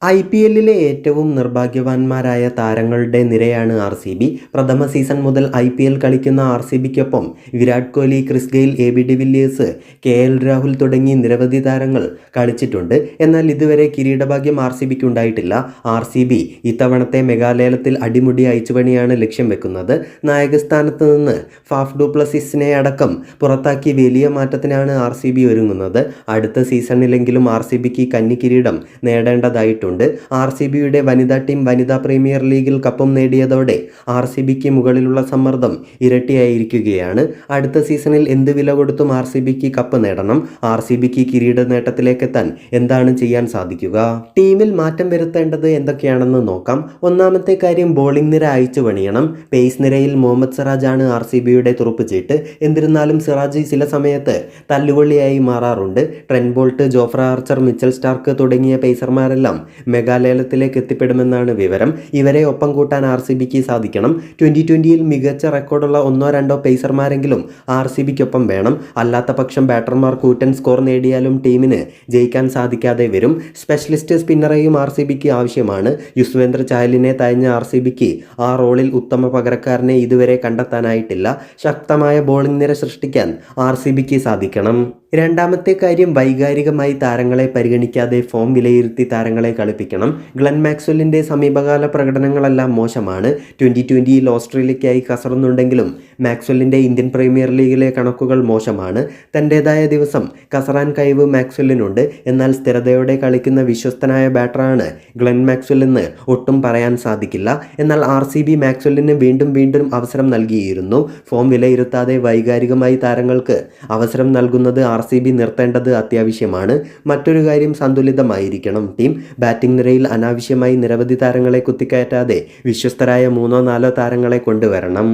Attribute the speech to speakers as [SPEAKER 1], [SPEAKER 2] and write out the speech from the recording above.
[SPEAKER 1] IPL-ലെ ഏറ്റവും നിർഭാഗ്യവാന്മാരായ താരങ്ങളുടെ നിരയാണ് RCB. പ്രഥമ സീസൺ മുതൽ IPL കളിക്കുന്ന RCBക്കൊപ്പം Virat Kohli, Chris Gayle, AB de Villiers, KL Rahul തുടങ്ങി നിരവധി താരങ്ങൾ കളിച്ചിട്ടുണ്ട്. എന്നാൽ ഇതുവരെ കിരീടഭാഗ്യം RCBക്ക് ഉണ്ടായിട്ടില്ല. RCB ഇത്തവണത്തെ മെഗാലയലത്തിൽ അടിമുടി അയച്ചുപണിയാണ് ലക്ഷ്യം വെക്കുന്നത്. നായകസ്ഥാനത്ത് നിന്ന് ഫാഫ് ഡു പ്ലസിസിനെ അടക്കം പുറത്താക്കി വലിയ മാറ്റത്തിനാണ് RCB ഒരുങ്ങുന്നത്. അടുത്ത സീസണിലെങ്കിലും RCBക്ക് കന്നി കിരീടം നേടേണ്ടതായിട്ടുണ്ട്. RCBയുടെ വനിതാ ടീം വനിതാ പ്രീമിയർ ലീഗിൽ കപ്പും നേടിയതോടെ RCBക്ക് മുകളിലുള്ള സമ്മർദ്ദം ഇരട്ടിയായിരിക്കുകയാണ്. അടുത്ത സീസണിൽ എന്ത് വില കൊടുത്തും RCBക്ക് കപ്പ് നേടണം. RCBക്ക് കിരീട നേട്ടത്തിലേക്കെത്താൻ എന്താണ് ചെയ്യാൻ സാധിക്കുക? ടീമിൽ മാറ്റം വരുത്തേണ്ടത് എന്തൊക്കെയാണെന്ന് നോക്കാം. ഒന്നാമത്തെ കാര്യം, ബോളിംഗ് നിര അയച്ചു പണിയണം. പേസ് നിരയിൽ മുഹമ്മദ് സിറാജാണ് RCBയുടെ തുറുപ്പുചീട്ട്. എന്നിരുന്നാലും സിറാജ് ചില സമയത്ത് തല്ലുകൊള്ളിയായി മാറാറുണ്ട്. Trent Boult, Jofra Archer, Mitchell Starc തുടങ്ങിയ പേസർമാരെല്ലാം മെഗാലയലത്തിലേക്ക് എത്തിപ്പെടുമെന്നാണ് വിവരം. ഇവരെ ഒപ്പം കൂട്ടാൻ RCBക്ക് സാധിക്കണം. 2020-ൽ മികച്ച റെക്കോർഡുള്ള ഒന്നോ രണ്ടോ പേസർമാരെങ്കിലും RCBക്കൊപ്പം വേണം. അല്ലാത്ത പക്ഷം ബാറ്റർമാർ കൂറ്റൻ സ്കോർ നേടിയാലും ടീമിന് ജയിക്കാൻ സാധിക്കാതെ വരും. സ്പെഷ്യലിസ്റ്റ് സ്പിന്നറെയും RCBക്ക് ആവശ്യമാണ്. യുസ്വേന്ദ്ര ചഹലിനെ തഴഞ്ഞ RCBക്ക് ആ റോളിൽ ഉത്തമ പകരക്കാരനെ ഇതുവരെ കണ്ടെത്താനായിട്ടില്ല. ശക്തമായ ബോളിംഗ് നിര സൃഷ്ടിക്കാൻ RCBക്ക് സാധിക്കണം. രണ്ടാമത്തെ കാര്യം, വൈകാരികമായി താരങ്ങളെ പരിഗണിക്കാതെ ഫോം വിലയിരുത്തി താരങ്ങളെ കളിപ്പിക്കണം. ഗ്ലെൻ മാക്സ്വെല്ലിൻ്റെ സമീപകാല പ്രകടനങ്ങളെല്ലാം മോശമാണ്. 2020-ൽ ഓസ്ട്രേലിയയ്ക്കായി കസറുന്നുണ്ടെങ്കിലും മാക്സ്വെല്ലിൻ്റെ ഇന്ത്യൻ പ്രീമിയർ ലീഗിലെ കണക്കുകൾ മോശമാണ്. തൻ്റേതായ ദിവസം കസറാൻ കഴിവ് മാക്സ്വെല്ലിനുണ്ട്. എന്നാൽ സ്ഥിരതയോടെ കളിക്കുന്ന വിശ്വസ്തനായ ബാറ്ററാണ് ഗ്ലെൻ മാക്സ്വെൽ എന്ന് ഒട്ടും പറയാൻ സാധിക്കില്ല. എന്നാൽ RCB മാക്സ്വെല്ലിന് വീണ്ടും വീണ്ടും അവസരം നൽകിയിരുന്നു. ഫോം വിലയിരുത്താതെ വൈകാരികമായി താരങ്ങൾക്ക് അവസരം നൽകുന്നത് RCB നിർത്തേണ്ടത് അത്യാവശ്യമാണ്. മറ്റൊരു കാര്യം, സന്തുലിതമായിരിക്കണം ടീം. ബാറ്റിംഗ് നിരയിൽ അനാവശ്യമായി നിരവധി താരങ്ങളെ കുത്തിക്കയറ്റാതെ വിശ്വസ്തരായ 3-4 താരങ്ങളെ കൊണ്ടുവരണം.